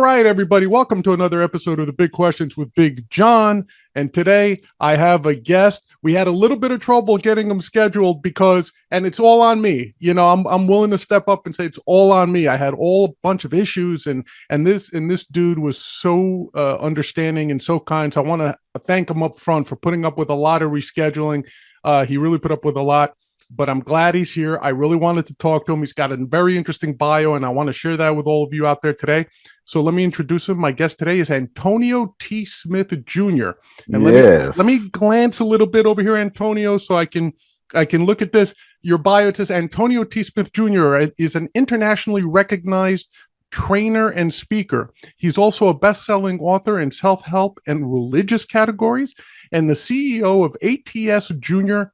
right, everybody, welcome to another episode of the Big Questions with Big John. And today I have a guest. We had a little bit of trouble getting him scheduled and it's all on me. I'm willing to step up and say it's all on me. I had a bunch of issues, and this dude was so understanding and so kind. So I want to thank him up front for putting up with a lot of rescheduling. He really put up with a lot. But I'm glad he's here. I really wanted to talk to him. He's got a very interesting bio, and I want to share that with all of you out there today. So let me introduce him. My guest today is Antonio T. Smith Jr. And let me glance a little bit over here, Antonio, so I can look at this. Your bio, it says Antonio T. Smith Jr. is an internationally recognized trainer and speaker. He's also a best-selling author in self-help and religious categories, and the CEO of ATS Junior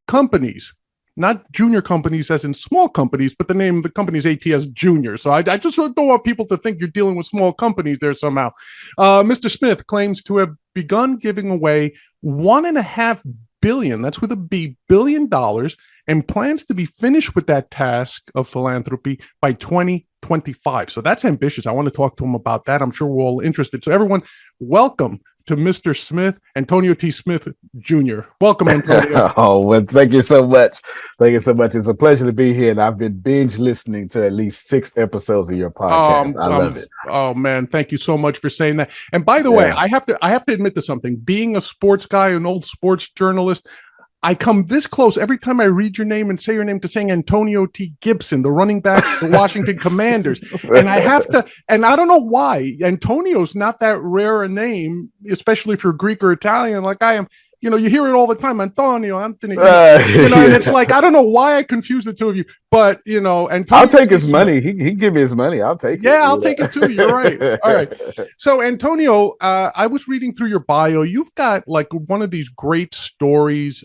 Companies. Not junior companies as in small companies, but the name of the company is ATS Junior. So I just don't want people to think you're dealing with small companies there somehow. Mr. Smith claims to have begun giving away $1.5 billion, that's with a B, $billion, and plans to be finished with that task of philanthropy by 2025. So that's ambitious. I want to talk to him about that. I'm sure we're all interested. So everyone, welcome to Mr. Smith, Antonio T. Smith Jr. Welcome, Antonio. Oh, well, thank you so much. Thank you so much. It's a pleasure to be here. And I've been binge listening to at least 6 episodes of your podcast. I love it. Oh man, thank you so much for saying that. And by the way, I have to admit to something. Being a sports guy, an old sports journalist, I come this close every time I read your name and say your name to saying Antonio T. Gibson, the running back of the Washington Commanders. And I have to, and I don't know why. Antonio's not that rare a name, especially if you're Greek or Italian like I am. You hear it all the time, Antonio, Anthony. And it's like, I don't know why I confuse the two of you, but Antonio, I'll take his money. He give me his money. I'll take it. Yeah, I'll take it too. You're right. All right. So Antonio, I was reading through your bio. You've got like one of these great stories.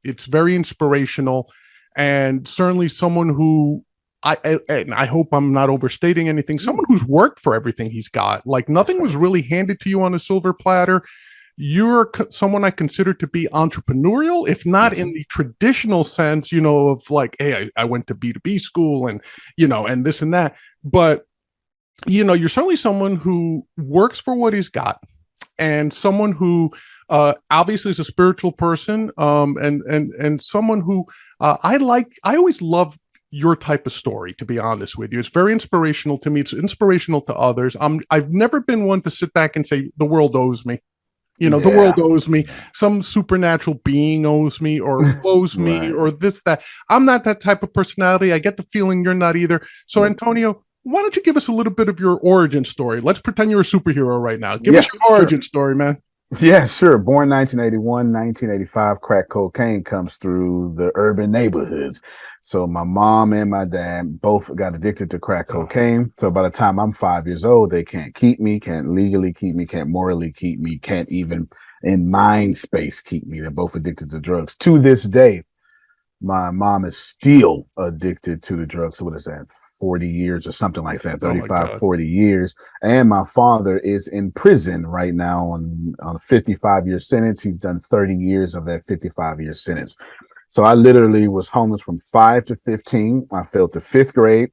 It's very inspirational, and certainly someone who I hope I'm not overstating anything. Someone who's worked for everything he's got. Like nothing was really handed to you on a silver platter. You're someone I consider to be entrepreneurial, if not in the traditional sense, of like, hey, I went to B2B school and, and this and that. But, you're certainly someone who works for what he's got, and someone who obviously is a spiritual person, and someone who I always love your type of story, to be honest with you. It's very inspirational to me. It's inspirational to others. I've never been one to sit back and say the world owes me. The world owes me, some supernatural being owes me or owes me or this, that. I'm not that type of personality. I get the feeling you're not either. So Antonio, why don't you give us a little bit of your origin story? Let's pretend you're a superhero right now. Give us your origin story, man. Yeah, sure. Born 1981, 1985, crack cocaine comes through the urban neighborhoods. So my mom and my dad both got addicted to crack cocaine. So by the time I'm 5 years old, they can't keep me, can't legally keep me, can't morally keep me, can't even in mind space keep me. They're both addicted to drugs. To this day, my mom is still addicted to the drugs. So what is that? 40 years or something like that, 35, 40 years. And my father is in prison right now on a 55-year sentence. He's done 30 years of that 55-year sentence. So I literally was homeless from 5 to 15. I failed to 5th grade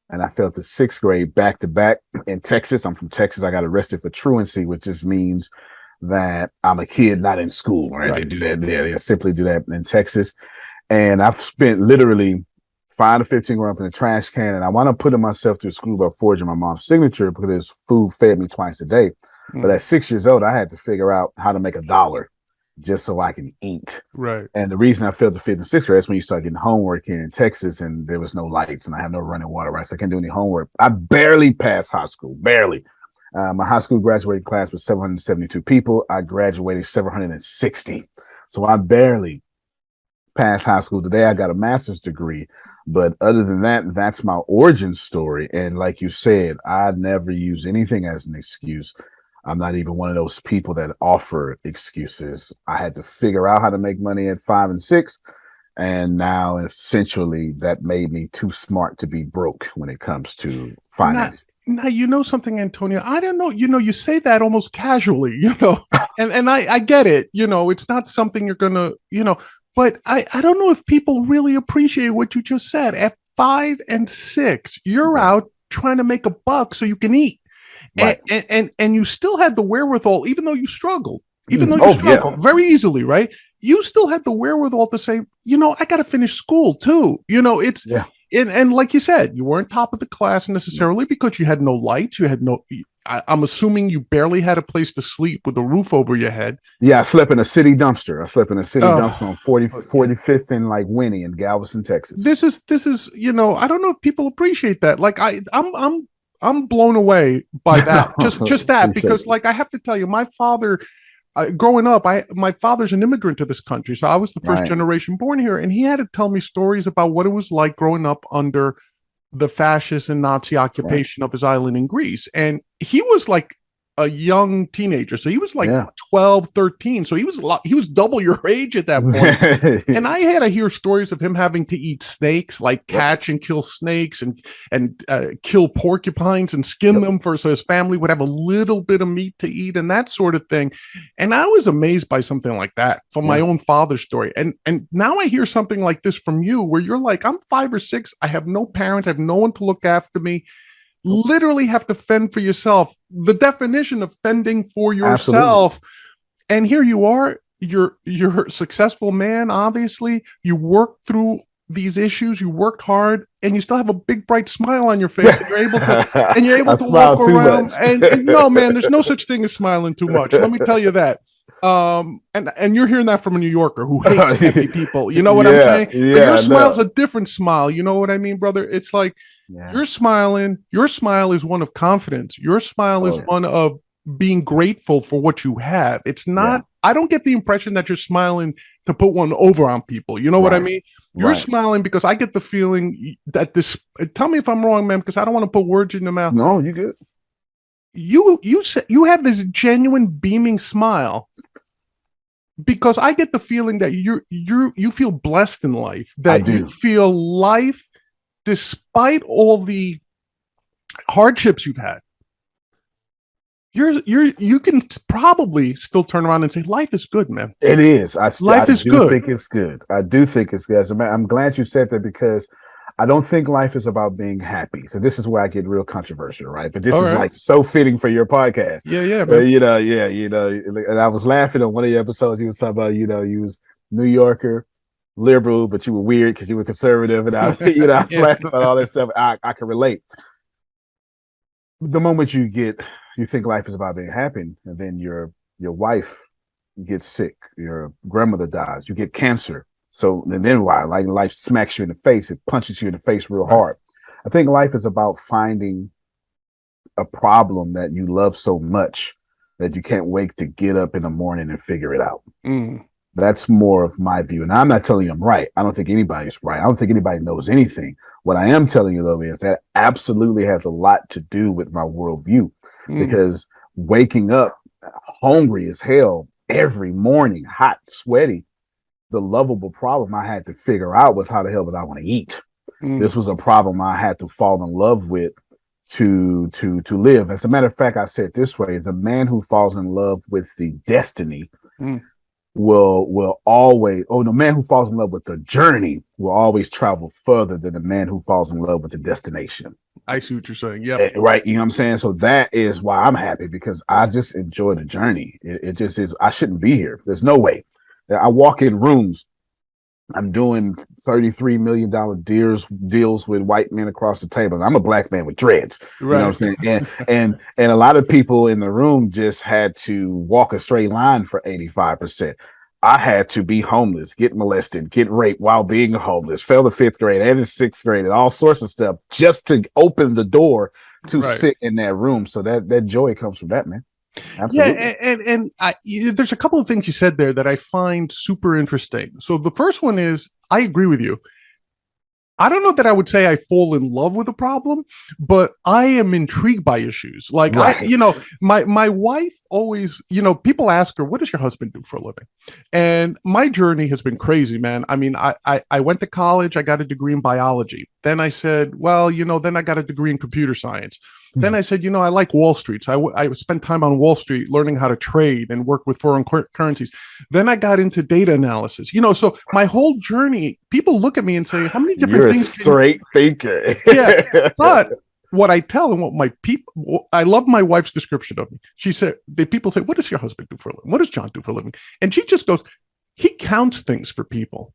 and I failed to 6th grade back to back in Texas. I'm from Texas. I got arrested for truancy, which just means that I'm a kid not in school, right? They do that. They simply do that in Texas. And I've spent literally 5 to 15 growing up in a trash can, and I wound up putting myself through school by forging my mom's signature because his food fed me twice a day. But at 6 years old, I had to figure out how to make $1 just so I can eat. Right. And the reason I failed to 5th and 6th grade is when you start getting homework here in Texas, and there was no lights, and I have no running water, right? So I can't do any homework. I barely passed high school, barely. My high school graduating class was 772 people. I graduated 760. So I barely passed high school. Today I got a master's degree, but other than that, that's my origin story. And like you said, I never use anything as an excuse. I'm not even one of those people that offer excuses. I had to figure out how to make money at 5 and 6, and now essentially that made me too smart to be broke when it comes to finance. Now, you know something, Antonio, I don't know, you say that almost casually, and I get it, it's not something you're gonna, but I don't know if people really appreciate what you just said. At 5 and 6, you're out trying to make a buck so you can eat. Right. And you still had the wherewithal, even though you struggled, Yeah. very easily, right? You still had the wherewithal to say, I got to finish school too. It's Yeah. and like you said, you weren't top of the class necessarily because you had no lights. You had no. I'm assuming you barely had a place to sleep with a roof over your head. Yeah, I slept in a city dumpster. I slept in a city dumpster on 40, Okay. 45th and like Winnie in Galveston, Texas. This is I don't know if people appreciate that. Like I'm blown away by that. Just that because like I have to tell you, my father growing up, my father's an immigrant to this country, so I was the first Right. generation born here, and he had to tell me stories about what it was like growing up under the fascist and Nazi Right. occupation of his island in Greece. And he was like a young teenager. So he was like Yeah. 12, 13. So he was double your age at that point. And I had to hear stories of him having to eat snakes, like catch and kill snakes and kill porcupines and skin them so his family would have a little bit of meat to eat and that sort of thing. And I was amazed by something like that from my own father's story. And now I hear something like this from you, where you're like, I'm 5 or 6, I have no parents, I have no one to look after me. Literally have to fend for yourself. The definition of fending for yourself. Absolutely. And here you are, you're a successful man, obviously. You worked through these issues, you worked hard, and you still have a big bright smile on your face. And you're able to walk around. And no, man, there's no such thing as smiling too much. Let me tell you that. And you're hearing that from a New Yorker who hates happy people. You know what I'm saying? Yeah, but your smile's a different smile. You know what I mean, brother? It's like you're smiling. Your smile is one of confidence. Your smile is one of being grateful for what you have. It's not, I don't get the impression that you're smiling to put one over on people. You know what I mean? You're smiling because I get the feeling that tell me if I'm wrong, man, because I don't want to put words in your mouth. No, you good. You have this genuine beaming smile because I get the feeling that you feel blessed in life, that you feel life, despite all the hardships you've had, you can probably still turn around and say life is good, man. It is. Life is good. I think it's good. I do think it's good. I'm glad you said that because I don't think life is about being happy. So this is where I get real controversial, right? But this is like so fitting for your podcast. Yeah, man. And I was laughing on one of your episodes. You was talking about, you was New Yorker, liberal, but you were weird because you were conservative, and I was laughing about all that stuff. I can relate. The moment you think life is about being happy, and then your wife gets sick, your grandmother dies, you get cancer. So and then why? Like life smacks you in the face, it punches you in the face real hard. I think life is about finding a problem that you love so much that you can't wait to get up in the morning and figure it out. That's more of my view. And I'm not telling you I'm right. I don't think anybody's right. I don't think anybody knows anything. What I am telling you, though, is that absolutely has a lot to do with my worldview. Because waking up hungry as hell every morning, hot, sweaty, the lovable problem I had to figure out was how the hell did I want to eat? This was a problem I had to fall in love with to live. As a matter of fact, I said this way: the man who falls in love with the destiny will always, the man who falls in love with the journey will always travel further than the man who falls in love with the destination. I see what you're saying. Yeah. Right. You know what I'm saying? So that is why I'm happy, because I just enjoy the journey. It just is. I shouldn't be here. There's no way. I walk in rooms. I'm doing $33 million deals with white men across the table. I'm a black man with dreads. You know what I'm saying? And a lot of people in the room just had to walk a straight line for 85%. I had to be homeless, get molested, get raped while being homeless, fail the 5th grade and the 6th grade and all sorts of stuff just to open the door to sit in that room. So that joy comes from that, man. Absolutely. Yeah, and there's a couple of things you said there that I find super interesting. So the first one is, I agree with you. I don't know that I would say I fall in love with a problem, but I am intrigued by issues. Like, my wife always, people ask her, what does your husband do for a living? And my journey has been crazy, man. I mean, I went to college, I got a degree in biology. Then I said, then I got a degree in computer science. Then I said, I like Wall Street. So I spent time on Wall Street learning how to trade and work with foreign currencies. Then I got into data analysis. So my whole journey, people look at me and say, how many different things? You're a straight thinker. Yeah. But what I tell and what my people, I love my wife's description of me. She said, the people say, what does your husband do for a living? What does John do for a living? And she just goes, he counts things for people,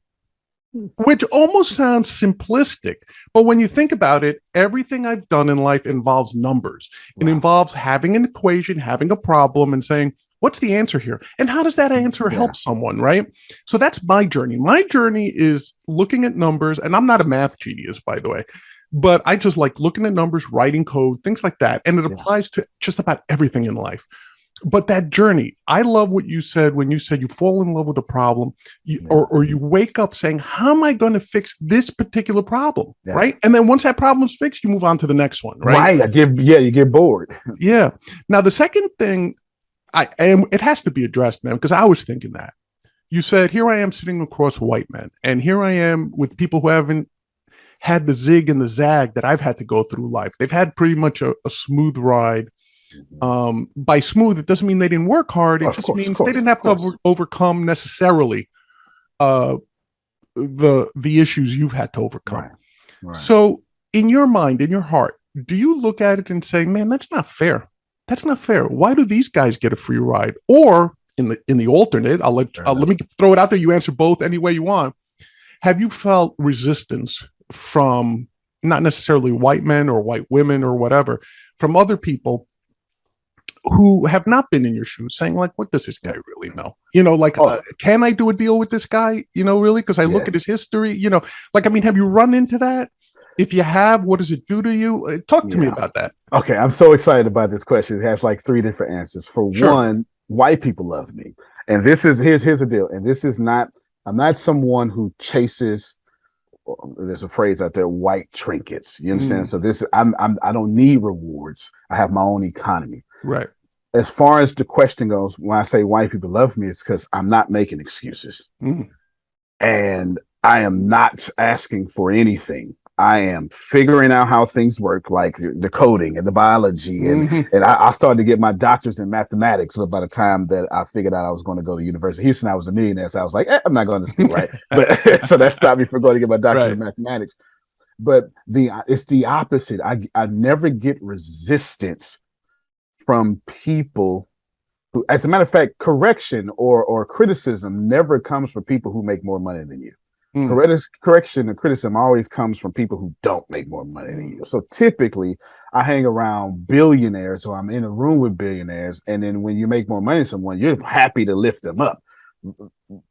which almost sounds simplistic. But when you think about it, everything I've done in life involves numbers. It involves having an equation, having a problem, and saying, what's the answer here? And how does that answer help someone, right? So that's my journey. My journey is looking at numbers, and I'm not a math genius, by the way, but I just like looking at numbers, writing code, things like that. And it applies to just about everything in life. But that journey, I love what you said when you said you fall in love with a problem, or you wake up saying, how am I going to fix this particular problem? Right. And then once that problem's fixed, you move on to the next one. Right. You get bored. Yeah. Now, the second thing, it has to be addressed, man, because I was thinking that. You said, here I am sitting across white men, and here I am with people who haven't had the zig and the zag that I've had to go through life. They've had pretty much a smooth ride. By smooth, it doesn't mean they didn't work hard. It just means they didn't have to overcome necessarily the issues you've had to overcome. Right. So in your mind, in your heart, do you look at it and say, man, that's not fair? That's not fair. Why do these guys get a free ride? Or in the alternate, let me throw it out there. You answer both any way you want. Have you felt resistance from not necessarily white men or white women or whatever, from other people who have not been in your shoes, saying like, what does this guy really know? Can I do a deal with this guy? Really? Because I look at his history, have you run into that? If you have, what does it do to you? Talk to me about that. Okay, I'm so excited about this question. It has like three different answers. For one, white people love me. And here's the deal. And this is not, I'm not someone who chases, there's a phrase out there, white trinkets. You understand? So I don't need rewards. I have my own economy. Right. As far as the question goes, when I say white people love me, it's because I'm not making excuses. And I am not asking for anything. I am figuring out how things work, like the coding and the biology. And I started to get my doctors in mathematics. But by the time that I figured out I was going to go to University of Houston, I was a millionaire. So I was like, I'm not going to school, right? But so that stopped me from going to get my doctorate in mathematics. But it's the opposite. I never get resistance from people who, as a matter of fact, correction or criticism never comes from people who make more money than you. Correction and criticism always comes from people who don't make more money than you. So typically I hang around billionaires, or I'm in a room with billionaires. And then when you make more money than someone, you're happy to lift them up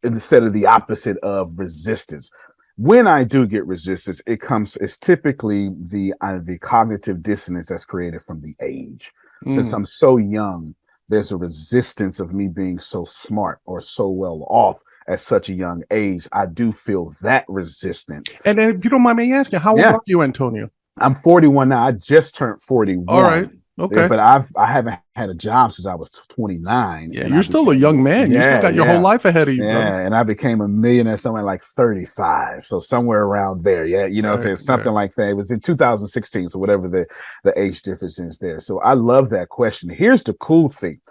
instead of the opposite of resistance. When I do get resistance, it's typically the cognitive dissonance that's created from the age. Since I'm so young, there's a resistance of me being so smart or so well off at such a young age. I do feel that resistance. And if you don't mind me asking, how old are you, Antonio? I'm 41 now. I just turned 41. All right. Okay. Yeah, but I haven't had a job since I was 29. Yeah, you're still a young man. You still got your whole life ahead of you. Yeah, and I became a millionaire somewhere like 35. So somewhere around there. Yeah, what I'm saying? Something like that. It was in 2016. So whatever the age difference is there. So I love that question. Here's the cool thing.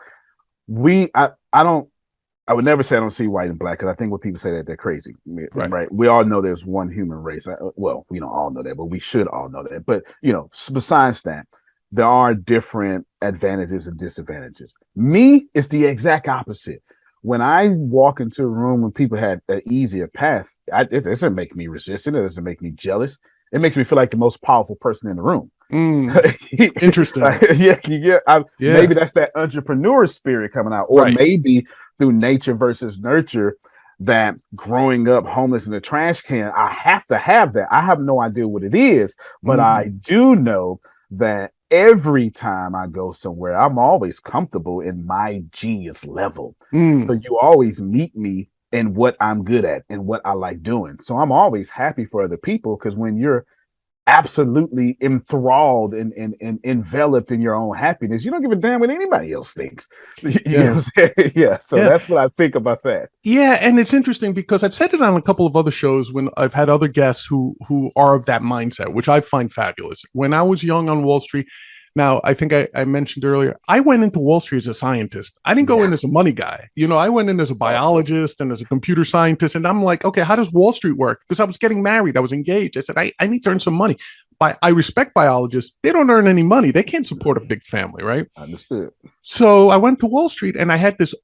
I would never say I don't see white and black, because I think when people say that, they're crazy. Right? We all know there's one human race. Well, we don't all know that, but we should all know that. But, besides that, there are different advantages and disadvantages. Me, it's the exact opposite. When I walk into a room when people had an easier path, it doesn't make me resistant. It doesn't make me jealous. It makes me feel like the most powerful person in the room. Interesting. Maybe that's that entrepreneur spirit coming out, or maybe through nature versus nurture, that growing up homeless in a trash can, I have to have that. I have no idea what it is, but I do know that every time I go somewhere, I'm always comfortable in my genius level. So you always meet me in what I'm good at and what I like doing. So I'm always happy for other people, because when you're absolutely enthralled and enveloped in your own happiness, you don't give a damn what anybody else thinks. You know what I'm saying? So that's what I think about that. Yeah, and it's interesting because I've said it on a couple of other shows when I've had other guests who are of that mindset, which I find fabulous. When I was young on Wall Street, now I think I mentioned earlier, I went into Wall Street as a scientist. I didn't go in as a money guy. I went in as a biologist and as a computer scientist. And I'm like, okay, how does Wall Street work? Because I was getting married. I was engaged. I said, I need to earn some money. I respect biologists. They don't earn any money. They can't support a big family, right? Understood. So I went to Wall Street and I had this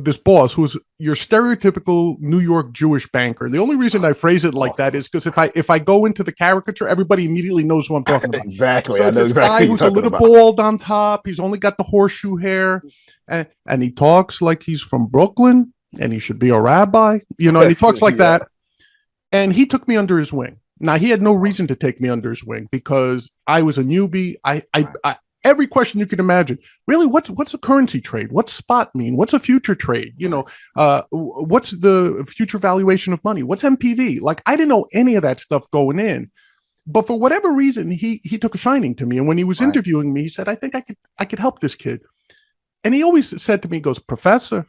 this boss who was your stereotypical New York Jewish banker. The only reason I phrase it like that is because if I go into the caricature, everybody immediately knows who I'm talking about. Exactly. So I it's know this exactly guy who's a little bald on top. He's only got the horseshoe hair, and he talks like he's from Brooklyn and he should be a rabbi, and he talks like that. And he took me under his wing. Now, he had no reason to take me under his wing because I was a newbie. I every question you can imagine. Really, what's a currency trade? What's spot mean? What's a future trade? What's the future valuation of money? What's MPV? Like, I didn't know any of that stuff going in. But for whatever reason, he took a shining to me. And when he was interviewing me, he said, I think I could help this kid. And he always said to me, he goes, Professor,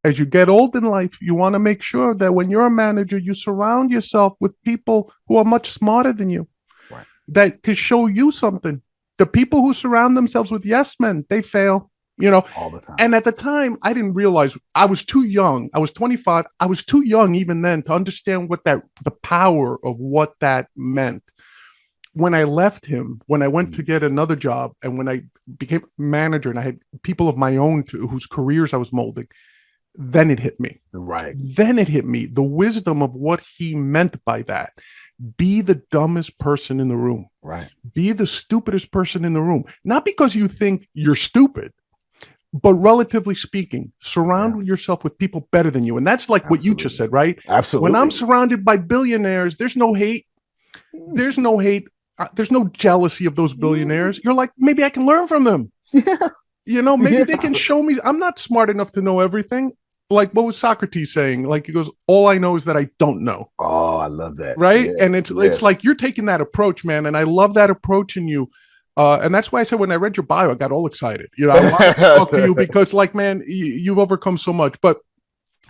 as you get old in life, you want to make sure that when you're a manager, you surround yourself with people who are much smarter than you, that can show you something. The people who surround themselves with yes men, they fail, all the time. And at the time, I didn't realize. I was too young. I was 25. I was too young even then to understand the power of what that meant. When I left him, when I went to get another job, and when I became manager and I had people of my own whose careers I was molding, then it hit me. Right. Then it hit me. The wisdom of what he meant by that. Be the dumbest person in the room. Right. Be the stupidest person in the room. Not because you think you're stupid, but relatively speaking, surround yourself with people better than you. And that's like what you just said, right? Absolutely. When I'm surrounded by billionaires, there's no hate. There's no hate. There's no jealousy of those billionaires. You're like, maybe I can learn from them. Yeah. Maybe they can show me. I'm not smart enough to know everything. Like, what was Socrates saying? Like, he goes, all I know is that I don't know. Oh, I love that. Right. Yes, and it's like you're taking that approach, man. And I love that approach in you. And that's why I said when I read your bio, I got all excited. I wanted to talk to you because, like, man, you've overcome so much. But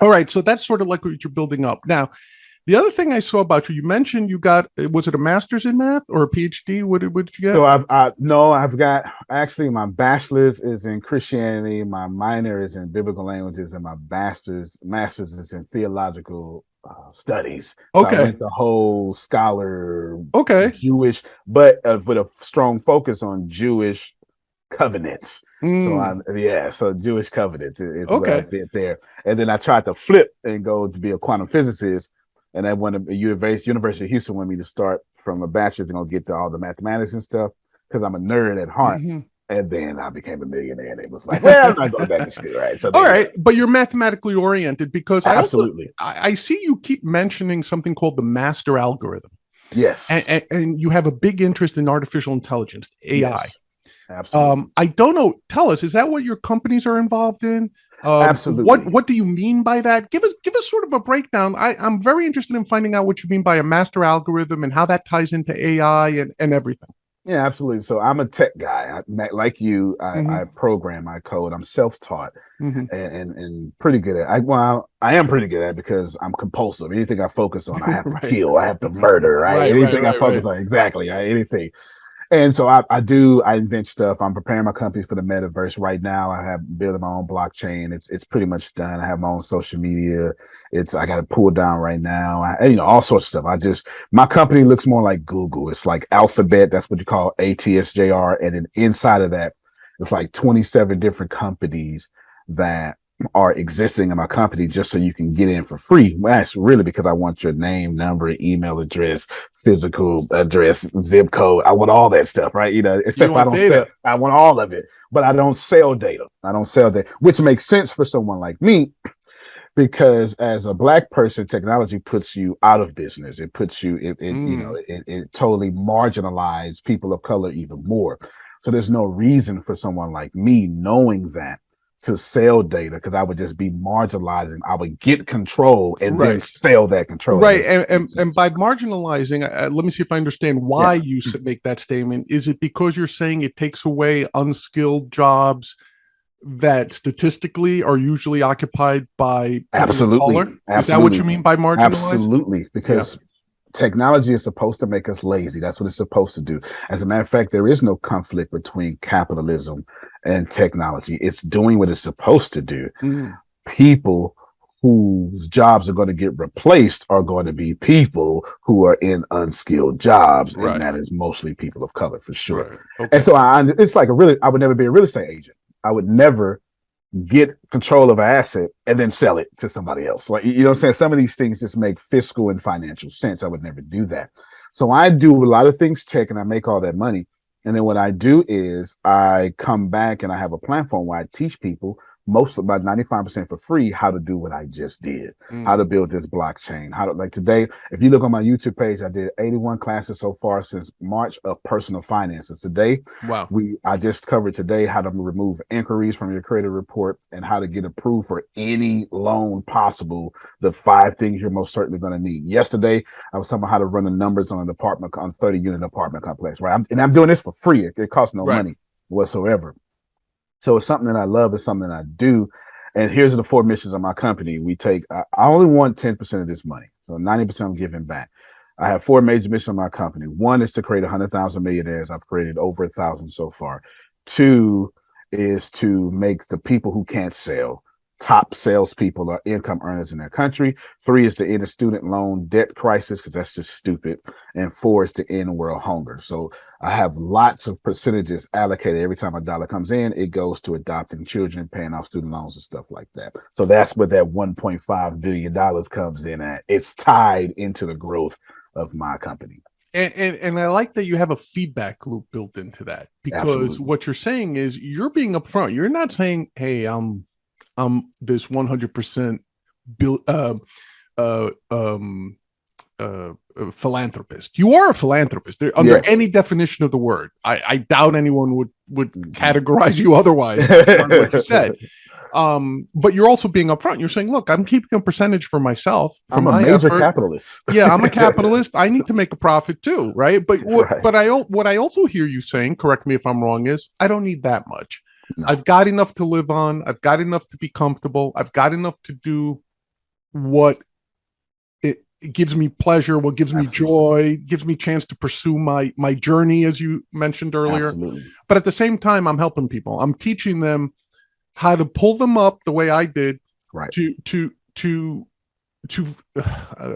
all right. So that's sort of like what you're building up. Now, the other thing I saw about you mentioned you got, was it a master's in math or a PhD? What did you get? So I've got, actually, my bachelor's is in Christianity, my minor is in biblical languages, and my master's is in theological studies. So Okay. I went the whole scholar, Jewish, but with a strong focus on Jewish covenants. So Jewish covenants is what I did there. And then I tried to flip and go to be a quantum physicist. And I wanted University of Houston wanted me to start from a bachelor's and go get to all the mathematics and stuff because I'm a nerd at heart. Mm-hmm. And then I became a millionaire, and it was like, well, I'm not going back to school, right? So all right, but you're mathematically oriented because absolutely. I see you keep mentioning something called the master algorithm. Yes, and you have a big interest in artificial intelligence, AI. Yes. Absolutely. I don't know. Tell us, is that what your companies are involved in? Absolutely. What do you mean by that? Give us sort of a breakdown. I'm very interested in finding out what you mean by a master algorithm and how that ties into AI and everything. Yeah, absolutely. So I'm a tech guy. Like you, I program, I code. I'm self-taught and pretty good at it. I am pretty good at it because I'm compulsive. Anything I focus on, I have to kill. I have to murder, right? Anything I focus on, exactly. Right? Anything. And so I invent stuff. I'm preparing my company for the metaverse right now. I have building my own blockchain. It's pretty much done. I have my own social media. I got it pulled down right now. All sorts of stuff. My company looks more like Google. It's like Alphabet. That's what you call ATSJR. And then inside of that, it's like 27 different companies that are existing in my company just so you can get in for free. Well, that's really because I want your name, number, email address, physical address, zip code. I want all that stuff, right? Except I want all of it, but I don't sell data. Which makes sense for someone like me because as a Black person, technology puts you out of business. It puts you, it totally marginalizes people of color even more. So there's no reason for someone like me knowing that to sell data because I would just be marginalizing. I would get control and then sell that control. Right. And by marginalizing, let me see if I understand why you make that statement. Is it because you're saying it takes away unskilled jobs that statistically are usually occupied by people Absolutely. of color? Is that what you mean by marginalizing? Absolutely. Because technology is supposed to make us lazy. That's what it's supposed to do. As a matter of fact, there is no conflict between capitalism and technology. It's doing what it's supposed to do. People whose jobs are going to get replaced are going to be people who are in unskilled jobs, Right. and that is mostly people of color for sure. Right. Okay. And so it's like I would never be a real estate agent. I would never get control of an asset and then sell it to somebody else. Like, you know what I'm saying? Some of these things just make fiscal and financial sense. I would never do that. So I do a lot of things tech and I make all that money. And then what I do is I come back and I have a platform where I teach people most about 95% for free how to do what I just did, how to build this blockchain, how to, like today, if you look on my YouTube page, I did 81 classes so far since March of personal finances. Today, wow, I just covered today how to remove inquiries from your credit report and how to get approved for any loan possible, the 5 things you're most certainly going to need. Yesterday, I was talking about how to run the numbers on an apartment, on 30-unit apartment complex, right? I'm doing this for free. It costs no money whatsoever. So it's something that I love. It's something that I do. And here's the 4 missions of my company. I only want 10% of this money. So 90% I'm giving back. I have 4 major missions of my company. 1 is to create 100,000 millionaires. I've created over 1,000 so far. 2 is to make the people who can't sell top salespeople or income earners in their country. 3 is to end a student loan debt crisis, because that's just stupid. And 4 is to end world hunger. So I have lots of percentages allocated. Every time a dollar comes in, it goes to adopting children, paying off student loans and stuff like that. So that's where that $1.5 billion comes in at. It's tied into the growth of my company. And I like that you have a feedback loop built into that, because Absolutely. what you're saying is you're being upfront. You're not saying, hey, I'm this 100% philanthropist. You are a philanthropist under any definition of the word. I doubt anyone would categorize you otherwise on what you said. But you're also being upfront. You're saying, look, I'm keeping a percentage for myself. I'm a major capitalist. Yeah, I'm a capitalist. I need to make a profit too, right? But what I also hear you saying, correct me if I'm wrong, is I don't need that much. No. I've got enough to live on. I've got enough to be comfortable. I've got enough to do what it gives me pleasure, what gives me joy, gives me a chance to pursue my journey, as you mentioned earlier. Absolutely. But at the same time, I'm helping people. I'm teaching them how to pull them up the way I did, right?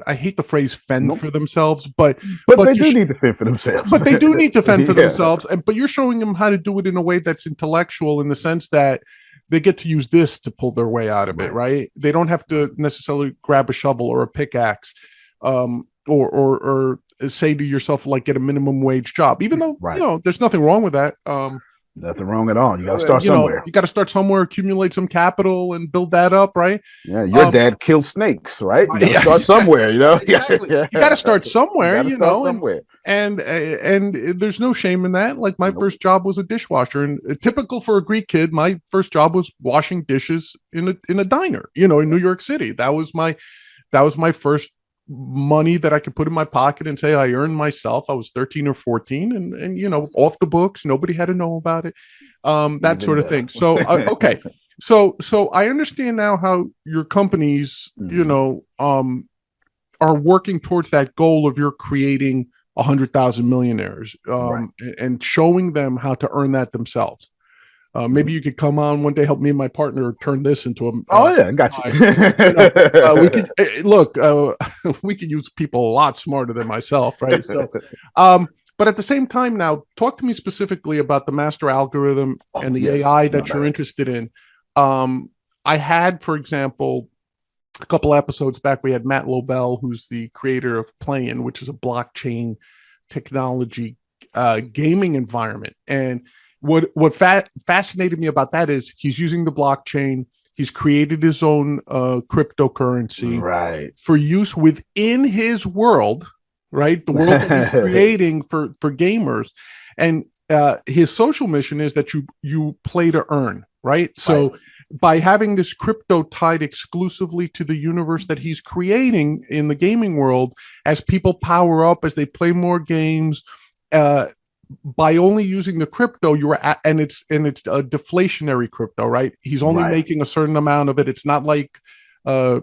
I hate the phrase fend for themselves, but they do need to fend for themselves. But they do need to fend for themselves. But you're showing them how to do it in a way that's intellectual, in the sense that they get to use this to pull their way out of it, right? They don't have to necessarily grab a shovel or a pickaxe, or say to yourself, like, get a minimum wage job, even though you know there's nothing wrong with that. Nothing wrong at all. You got to start somewhere. You got to start somewhere, accumulate some capital, and build that up, right? Yeah, your dad killed snakes, right? You got to start somewhere, you know. Exactly. You got to start somewhere, you know. Somewhere. And there's no shame in that. Like, my first job was a dishwasher, and typical for a Greek kid, my first job was washing dishes in a diner, you know, in New York City. That was my first money that I could put in my pocket and say I earned myself. I was 13 or 14, and you know, off the books. Nobody had to know about it. That sort of thing. So okay. So I understand now how your companies, you know, are working towards that goal of you're creating 100,000 millionaires, and showing them how to earn that themselves. Maybe you could come on one day, help me and my partner turn this into a. I got you. We could look. We could use people a lot smarter than myself, right? So, but at the same time, now talk to me specifically about the master algorithm and the AI that you're interested in. I had, for example, a couple episodes back, we had Matt Lobel, who's the creator of Play-In, which is a blockchain technology gaming environment, and what fascinated me about that is he's using the blockchain. He's created his own cryptocurrency for use within his world, right? The world that he's creating for gamers. And his social mission is that you play to earn, right? So by having this crypto tied exclusively to the universe that he's creating in the gaming world, as people power up, as they play more games, by only using the crypto, and it's a deflationary crypto, right? He's only making a certain amount of it. It's not like Doge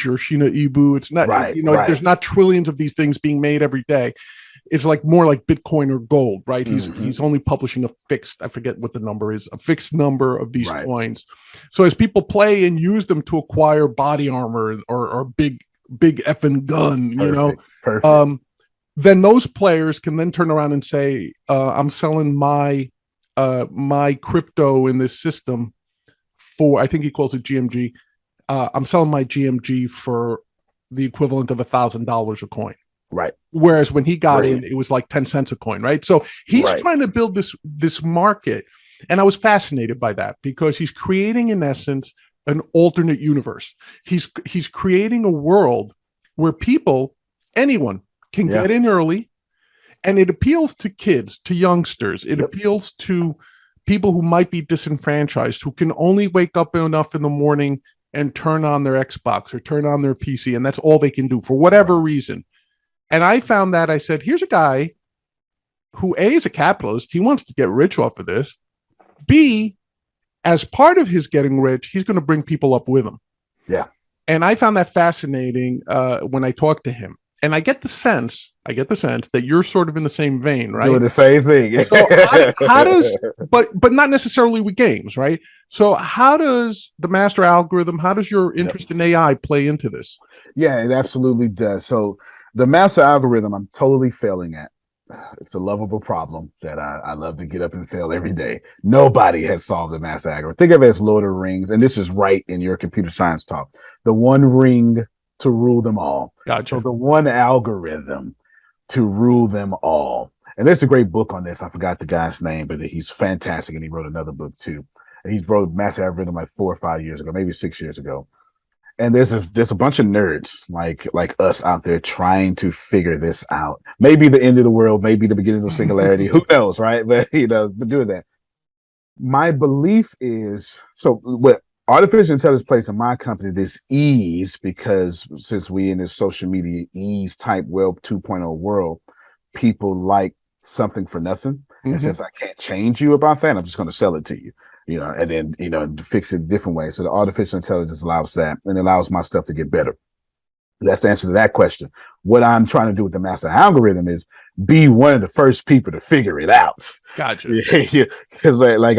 or Shiba Inu. It's not, there's not trillions of these things being made every day. it's like more like Bitcoin or gold, right? Mm-hmm. He's only publishing a fixed, I forget what the number is, a fixed number of these Right. coins. So as people play and use them to acquire body armor or big effing gun, Perfect. Perfect. um, then those players can then turn around and say, I'm selling my crypto in this system for, I think he calls it GMG. I'm selling my GMG for the equivalent of $1,000 a coin. Right. Whereas when he got Great. in, it was like 10 cents a coin, right? So he's Right. trying to build this market. And I was fascinated by that because he's creating, in essence, an alternate universe. He's creating a world where people, anyone, can Yeah. get in early, and it appeals to kids, to youngsters. It Yep. appeals to people who might be disenfranchised, who can only wake up enough in the morning and turn on their Xbox or turn on their PC, and that's all they can do for whatever reason. And I found that I said, here's a guy who A is a capitalist. He wants to get rich off of this. B, as part of his getting rich, he's going to bring people up with him. Yeah. And I found that fascinating when I talked to him. And I get the sense that you're sort of in the same vein, right? Doing the same thing. So how does, but not necessarily with games, right? So how does the master algorithm, how does your interest in AI play into this? Yeah, it absolutely does. So the master algorithm, I'm totally failing at. It's a lovable problem that I love to get up and fail every day. Nobody has solved the master algorithm. Think of it as Lord of the Rings, and this is right in your computer science talk. The one ring to rule them all. Gotcha. So the one algorithm to rule them all. And there's a great book on this. I forgot the guy's name, but he's fantastic, and he wrote another book too. And he wrote master algorithm like 4 or 5 years ago, maybe 6 years ago. And there's a bunch of nerds like us out there trying to figure this out. Maybe the end of the world, maybe the beginning of singularity. Who knows, right? But but doing that. My belief is so what artificial intelligence plays in my company, this ease, because since we in this social media ease type Web 2.0 world, people like something for nothing. And since I can't change you about that, I'm just going to sell it to you. And then, fix it a different way. So the artificial intelligence allows that and allows my stuff to get better. That's the answer to that question. What I'm trying to do with the master algorithm is be one of the first people to figure it out. Gotcha. Because like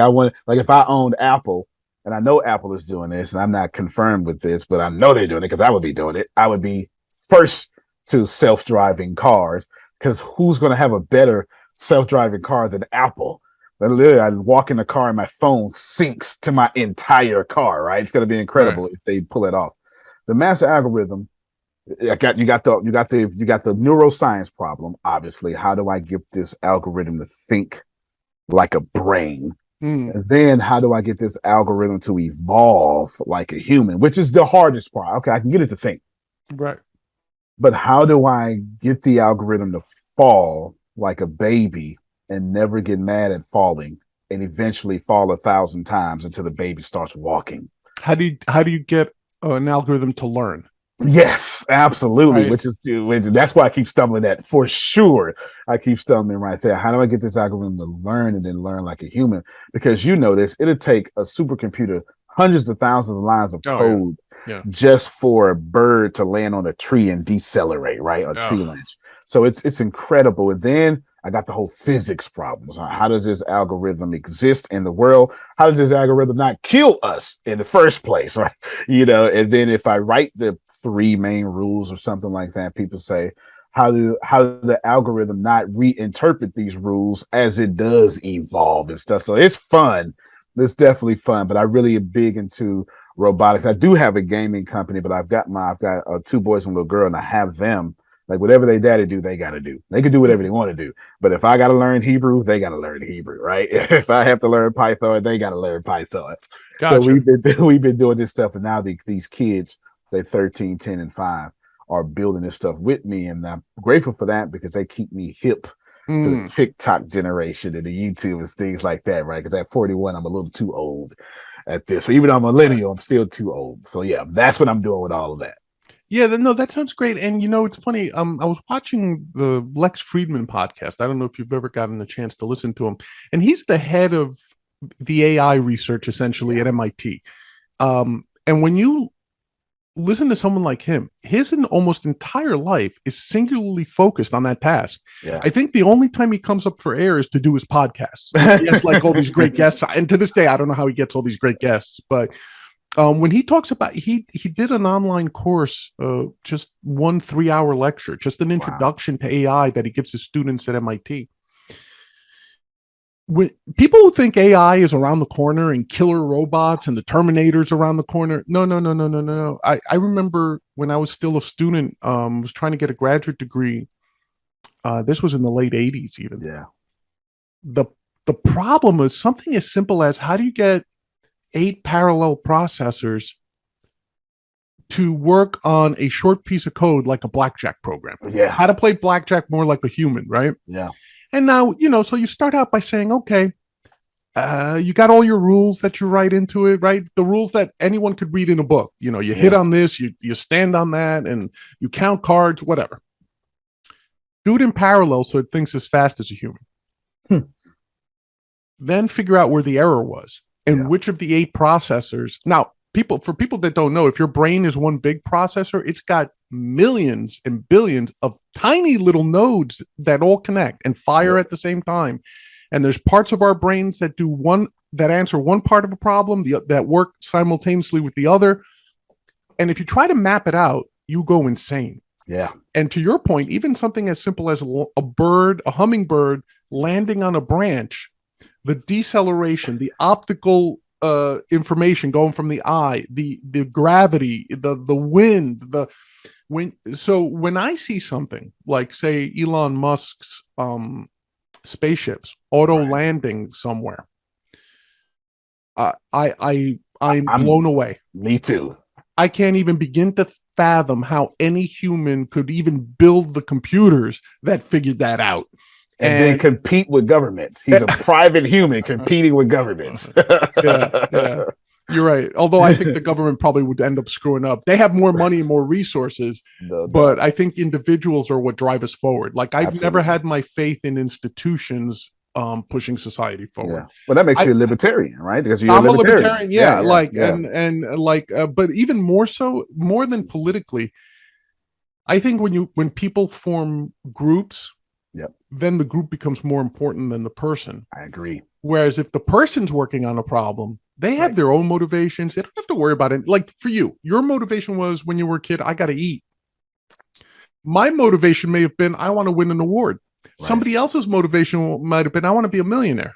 if I owned Apple, and I know Apple is doing this, and I'm not confirmed with this, but I know they're doing it because I would be doing it. I would be first to self-driving cars, because who's going to have a better self-driving car than Apple? Literally, I walk in the car and my phone syncs to my entire car. Right, it's going to be incredible if they pull it off. The master algorithm, you got the neuroscience problem. Obviously, how do I get this algorithm to think like a brain? And then how do I get this algorithm to evolve like a human, which is the hardest part? Okay, I can get it to think, right? But how do I get the algorithm to fall like a baby and never get mad at falling, and eventually fall 1,000 times until the baby starts walking? How do you get an algorithm to learn? Yes, absolutely. Right. Which that's why I keep stumbling at, for sure. I keep stumbling right there. How do I get this algorithm to learn and then learn like a human? Because this, it'll take a supercomputer hundreds of thousands of lines of code just for a bird to land on a tree and decelerate, right? A tree launch. So it's incredible. And then I got the whole physics problems. How does this algorithm exist in the world? How does this algorithm not kill us in the first place, right? And then if I write the 3 main rules or something like that, people say, how do the algorithm not reinterpret these rules as it does evolve and stuff? So it's fun. It's definitely fun, but I really am big into robotics. I do have a gaming company, but I've got 2 boys and a little girl, and I have them. Like whatever they daddy do, they got to do. They can do whatever they want to do. But if I got to learn Hebrew, they got to learn Hebrew, right? If I have to learn Python, they got to learn Python. Gotcha. So we've been doing this stuff, and now these kids, they're 13, 10, and 5, are building this stuff with me, and I'm grateful for that because they keep me hip to the TikTok generation and the YouTube and things like that, right? Because at 41, I'm a little too old at this. So even though I'm a millennial, I'm still too old. So yeah, that's what I'm doing with all of that. Yeah, no, that sounds great. And it's funny. I was watching the Lex Friedman podcast. I don't know if you've ever gotten the chance to listen to him, and he's the head of the AI research essentially at MIT. And when you listen to someone like him. His almost entire life is singularly focused on that task. Yeah. I think the only time he comes up for air is to do his podcasts. He has like all these great guests, and to this day, I don't know how he gets all these great guests. But when he talks about, he did an online course, just 1 3 hour lecture, just an introduction to AI that he gives his students at MIT. When people who think AI is around the corner and killer robots and the Terminators around the corner, no. I remember when I was still a student, was trying to get a graduate degree. This was in the late '80s, even. Yeah. the The problem is something as simple as, how do you get 8 parallel processors to work on a short piece of code like a blackjack program? Yeah. How to play blackjack more like a human, right? Yeah. And now, so you start out by saying, okay, you got all your rules that you write into it, right? The rules that anyone could read in a book. You hit on this, you stand on that, and you count cards, whatever. Do it in parallel so it thinks as fast as a human. Then figure out where the error was and which of the 8 processors. Now, for people that don't know, if your brain is one big processor, it's got millions and billions of tiny little nodes that all connect and fire at the same time. And there's parts of our brains that answer one part of a problem, that work simultaneously with the other. And if you try to map it out, you go insane. Yeah. And to your point, even something as simple as a hummingbird landing on a branch, the deceleration, the optical information going from the eye, the gravity, the wind, when I see something like, say, Elon Musk's spaceships auto landing somewhere, I'm blown away. Me too. I can't even begin to fathom how any human could even build the computers that figured that out. And then compete with governments. He's a private human competing with governments. Yeah. You're right. Although I think the government probably would end up screwing up. They have more money and more resources, but I think individuals are what drive us forward. Like, I've never had my faith in institutions pushing society forward. Yeah. Well, that makes you a libertarian, right? Because I'm a libertarian. But even more so, more than politically, I think when people form groups, then the group becomes more important than the person. I agree. Whereas if the person's working on a problem, they have their own motivations. They don't have to worry about it. Like, for you, your motivation was, when you were a kid, I got to eat. My motivation may have been, I want to win an award. Somebody else's motivation might have been, I want to be a millionaire.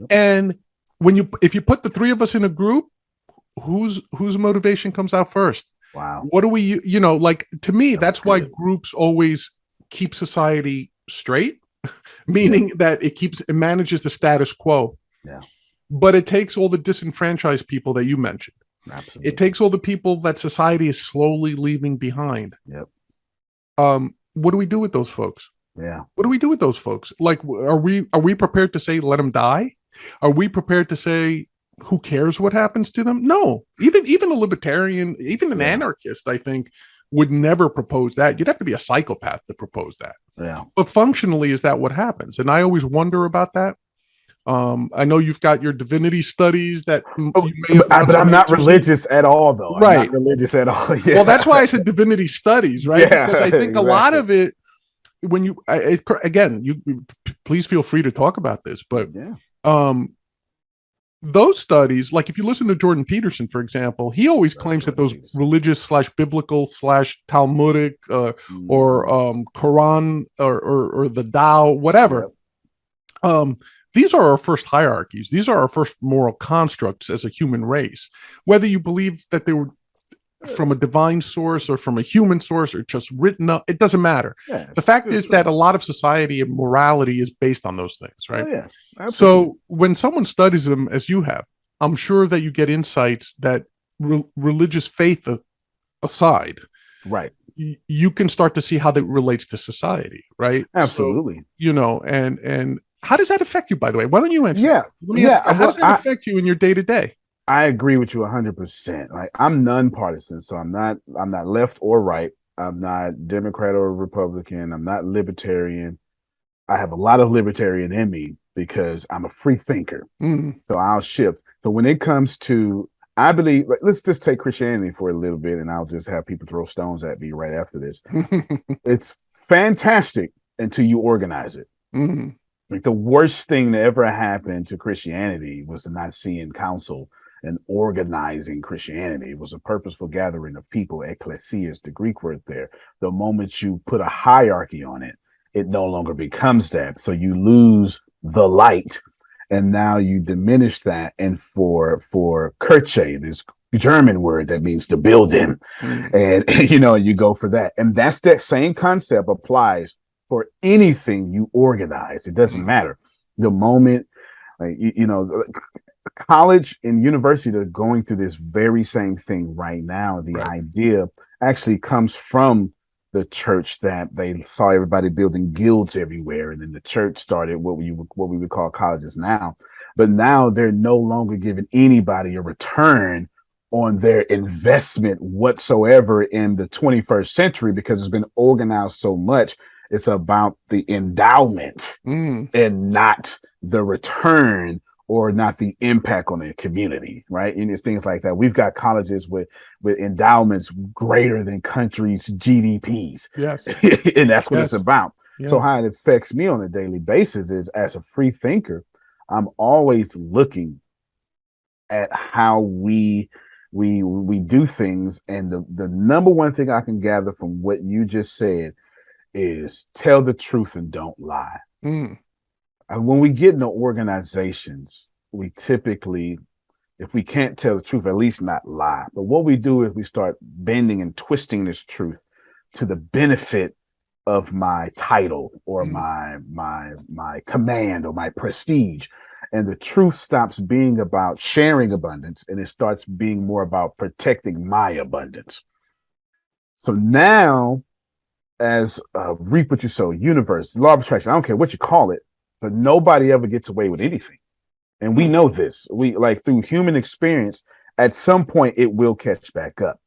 And if you put the 3 of us in a group, whose motivation comes out first? Wow. What do we, like, to me, that's why groups always keep society straight, meaning that it manages the status quo. Yeah. But it takes all the disenfranchised people that you mentioned. Absolutely. It takes all the people that society is slowly leaving behind. Yep. What do we do with those folks? Yeah. What do we do with those folks? Like, are we prepared to say, let them die? Are we prepared to say, who cares what happens to them? No. Even a libertarian, even an anarchist, I think, would never propose that. You'd have to be a psychopath to propose that. Yeah. But functionally, is that what happens? And I always wonder about that. I know you've got your divinity studies that but I'm not religious at all, though. Right. I'm not religious at all. Yeah. Well, that's why I said divinity studies, right? Yeah, because I think a lot of it, when you please feel free to talk about this, but those studies, like if you listen to Jordan Peterson, for example, he always claims that those religious / biblical / Talmudic or Quran or the Tao, whatever, these are our first hierarchies. These are our first moral constructs as a human race. Whether you believe that they were from a divine source or from a human source or just written up, it doesn't matter. The fact is that a lot of society and morality is based on those things, right? So when someone studies them, as you have, I'm sure that you get insights that religious faith aside, right, you can start to see how that relates to society, right? Absolutely. So, and how does that affect you, by the way? Why don't you answer? How does that affect you in your day to day? I agree with you 100%. Right, I'm nonpartisan, so I'm not left or right. I'm not Democrat or Republican. I'm not libertarian. I have a lot of libertarian in me because I'm a free thinker. So I'll shift. So when it comes to I believe, like, let's just take Christianity for a little bit, and I'll just have people throw stones at me right after this. It's fantastic until you organize it. Mm. Like the worst thing that ever happened to Christianity was the Nicene Council and organizing Christianity. It was a purposeful gathering of people. Ecclesia is the Greek word there. The moment you put a hierarchy on it, it no longer becomes that. So you lose the light, and now you diminish that. And for Kirche, this German word that means to build in, and you go for that. And that's that same concept applies for anything you organize. It doesn't matter. The moment, like, college and university are going through this very same thing right now. The idea actually comes from the church, that they saw everybody building guilds everywhere, and then the church started what we would call colleges now. But now they're no longer giving anybody a return on their investment whatsoever in the 21st century, because it's been organized so much. It's about the endowment and not the return, or not the impact on the community, right? And it's things like that. We've got colleges with endowments greater than countries' GDPs. Yes. And that's what it's about. Yeah. So how it affects me on a daily basis is, as a free thinker, I'm always looking at how we do things. And the number one thing I can gather from what you just said is tell the truth and don't lie. And when we get into organizations, we typically, if we can't tell the truth, at least not lie. But what we do is we start bending and twisting this truth to the benefit of my title, or my command, or my prestige. And the truth stops being about sharing abundance, and it starts being more about protecting my abundance. So now, as reap what you sow, universe, law of attraction, I don't care what you call it, but nobody ever gets away with anything. And we know this. We, like, through human experience, at some point it will catch back up.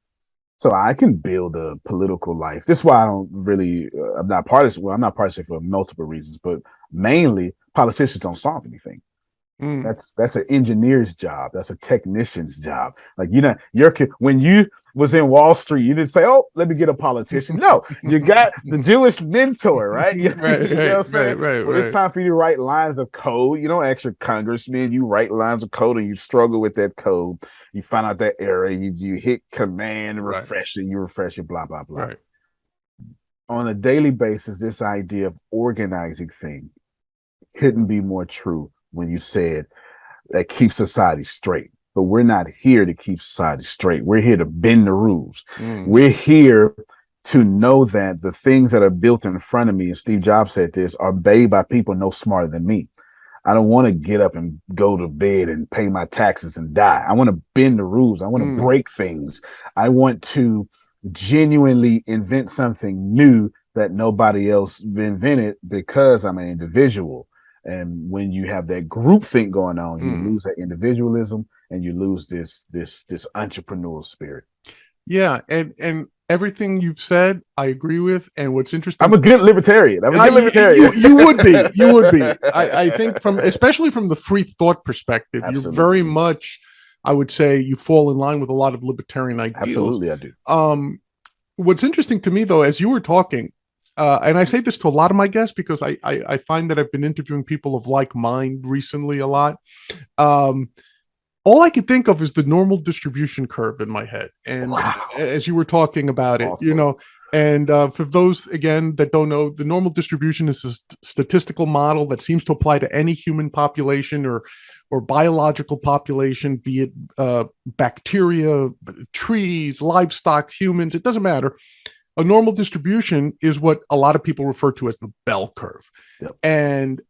So I can build a political life. This is why I don't really, I'm not partisan. Well, I'm not partisan for multiple reasons, but mainly politicians don't solve anything. That's an engineer's job. That's a technician's job. Like, when you was in Wall Street, you didn't say, "Oh, let me get a politician." No, you got the Jewish mentor, right? You know what I'm saying? It's time for you to write lines of code. You don't ask your congressman. You write lines of code, and you struggle with that code. You find out that error. You hit command and refresh it. You refresh it. Blah blah blah. On a daily basis, this idea of organizing thing couldn't be more true when you said that keeps society straight. But we're not here to keep society straight. We're here to bend the rules. We're here to know that the things that are built in front of me, and Steve Jobs said this, are made by people no smarter than me. I don't want to get up and go to bed and pay my taxes and die. I want to bend the rules. I want to break things. I want to genuinely invent something new that nobody else invented, because I'm an individual. And when you have that group think going on, you lose that individualism, and you lose this entrepreneurial spirit. Yeah, and everything you've said, I agree with. And what's interesting, I'm a good libertarian. You would be. You would be. I think especially from the free thought perspective, Absolutely. You're very much, I would say, you fall in line with a lot of libertarian ideals. Absolutely, I do. What's interesting to me, though, as you were talking, and I say this to a lot of my guests, because I find that I've been interviewing people of like mind recently a lot. All I could think of is the normal distribution curve in my head. And as you were talking about it, awesome. And for those, again, that don't know, the normal distribution is a statistical model that seems to apply to any human population or biological population, be it bacteria, trees, livestock, humans, it doesn't matter. A normal distribution is what a lot of people refer to as the bell curve. Yep. And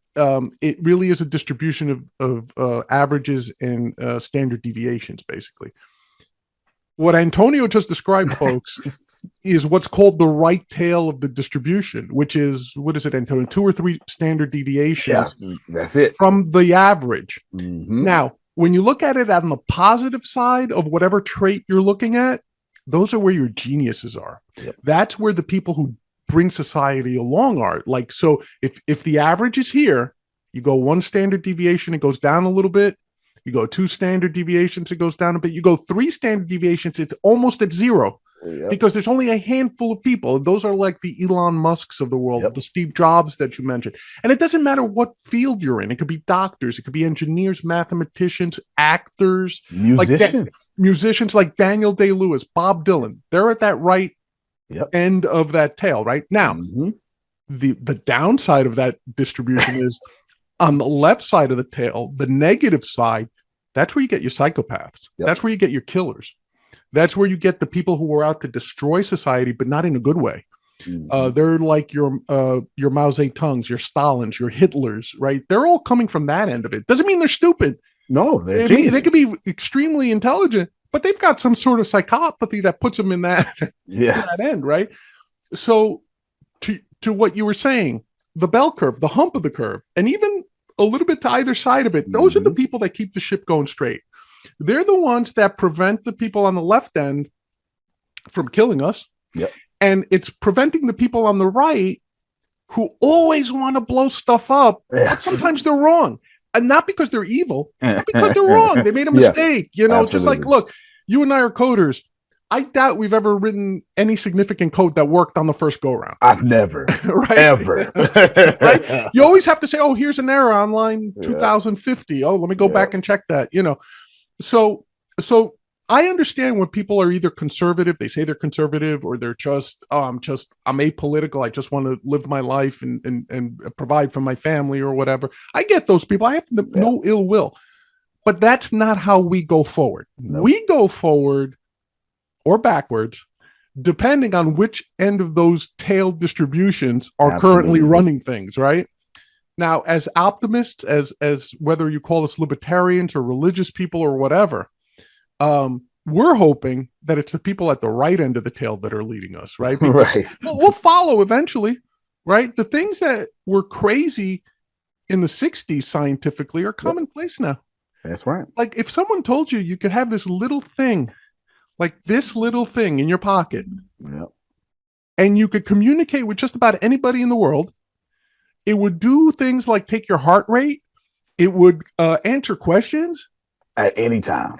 it really is a distribution of averages and standard deviations, basically. What Antonio just described, folks, is what's called the right tail of the distribution, which is, what is it, Antonio? 2 or 3 standard deviations. Yeah, that's it. From the average. Now, when you look at it on the positive side of whatever trait you're looking at, those are where your geniuses are. Yep. That's where the people who bring society along are. Like, so if the average is here, you go 1 standard deviation, it goes down a little bit, You go 2 standard deviations, it goes down a bit. You go 3 standard deviations, it's almost at zero. Yep. Because there's only a handful of people. Those are like the Elon Musks of the world, Yep. the Steve Jobs that you mentioned. And it doesn't matter what field you're in. It could be doctors, it could be engineers, mathematicians, actors, musicians like Daniel Day-Lewis, Bob Dylan. They're at that right end of that tail right now. The downside of that distribution is on the left side of the tail, the negative side. That's where you get your psychopaths. That's where you get your killers. That's where you get the people who are out to destroy society, but not in a good way. They're like your Mao Zedongs, your Stalins, your Hitlers, right? They're all coming from that end of it. Doesn't mean they're stupid. No, they could be extremely intelligent, but they've got some sort of psychopathy that puts them in that, that end, right? So to what you were saying, the bell curve, the hump of the curve, and even a little bit to either side of it, those are the people that keep the ship going straight. They're the ones that prevent the people on the left end from killing us. And it's preventing the people on the right who always want to blow stuff up, but sometimes they're wrong. And not because they're evil, but because they're wrong. They made a mistake. You know, just like, look, you and I are coders. I doubt we've ever written any significant code that worked on the first go round. I've never, ever. Right? You always have to say, oh, here's an error on line 2050. Oh, let me go back and check that, you know. So I understand when people are either conservative, they say they're conservative, or they're just, I'm apolitical. I just want to live my life and provide for my family or whatever. I get those people. I have no ill will, but that's not how we go forward. Nope. We go forward or backwards, depending on which end of those tail distributions are currently running things, right? Now, as optimists, as whether you call us libertarians or religious people or whatever, we're hoping that it's the people at the right end of the tail that are leading us, right? We'll follow eventually, right? The things that were crazy in the 60s scientifically are commonplace now. That's right. Like if someone told you you could have this little thing, like this little thing in your pocket, and you could communicate with just about anybody in the world, it would do things like take your heart rate. It would answer questions. At any time.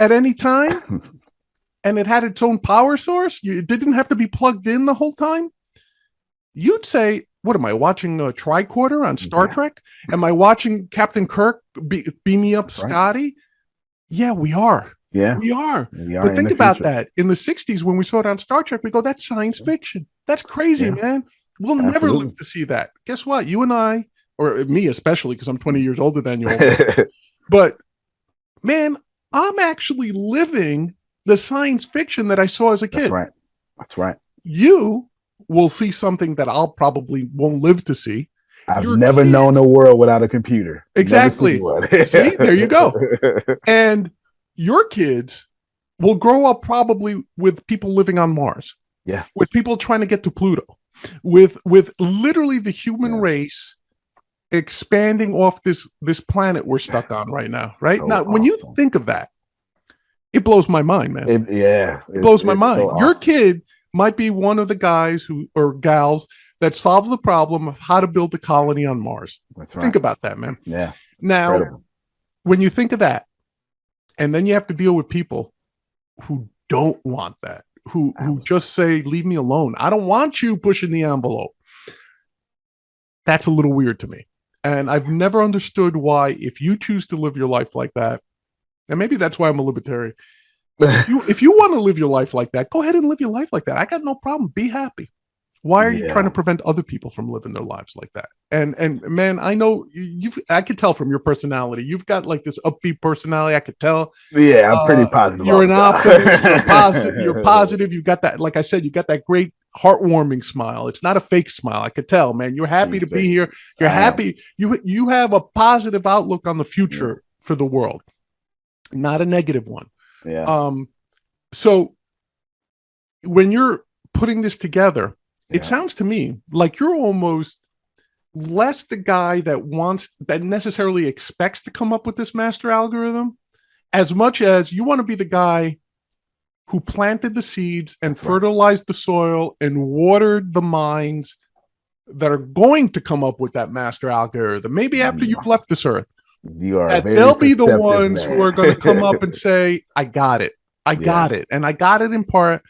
And it had its own power source. It didn't have to be plugged in the whole time. You'd say, what am I watching a tricorder on Star Trek? Am I watching Captain Kirk beam me up Scotty? Yeah, we are. Yeah, we are. But think about that. In the 60s, when we saw it on Star Trek, we go, that's science fiction. That's crazy, man. We'll never live to see that. Guess what? You and I, or me especially, because I'm 20 years older than you. But man, I'm actually living the science fiction that I saw as a kid. That's right. You will see something that I'll probably won't live to see. I've never known a world without a computer. Exactly. See, there you go. And your kids will grow up probably with people living on Mars. Yeah. With people trying to get to Pluto. With literally the human race expanding off this planet we're stuck on right now, right? So now, when you think of that, it blows my mind, man. It blows my mind. So your kid might be one of the guys who or gals that solves the problem of how to build a colony on Mars. That's right. Think about that, man. Yeah. Now, when you think of that, and then you have to deal with people who don't want that, who just say, leave me alone. I don't want you pushing the envelope. That's a little weird to me. And I've never understood why, if you choose to live your life like that, and maybe that's why I'm a libertarian. If you want to live your life like that, go ahead and live your life like that. I got no problem. Be happy. Why are you trying to prevent other people from living their lives like that? And man, I know I could tell from your personality. You've got like this upbeat personality. I could tell. Yeah, I'm pretty positive. You're an optimist. You're positive. You've got that, like I said, you got that great heartwarming smile. It's not a fake smile. I could tell, man. You're happy to be here. You're happy. You have a positive outlook on the future for the world, not a negative one. Yeah. So when you're putting this together, it sounds to me like you're almost less the guy that necessarily expects to come up with this master algorithm, as much as you want to be the guy who planted the seeds and fertilized the soil and watered the minds that are going to come up with that master algorithm. Maybe after you've left this earth, You are a that very they'll be the perceptive ones who are going to come up man. and say, I got it. I Yeah, got it. And I got it in part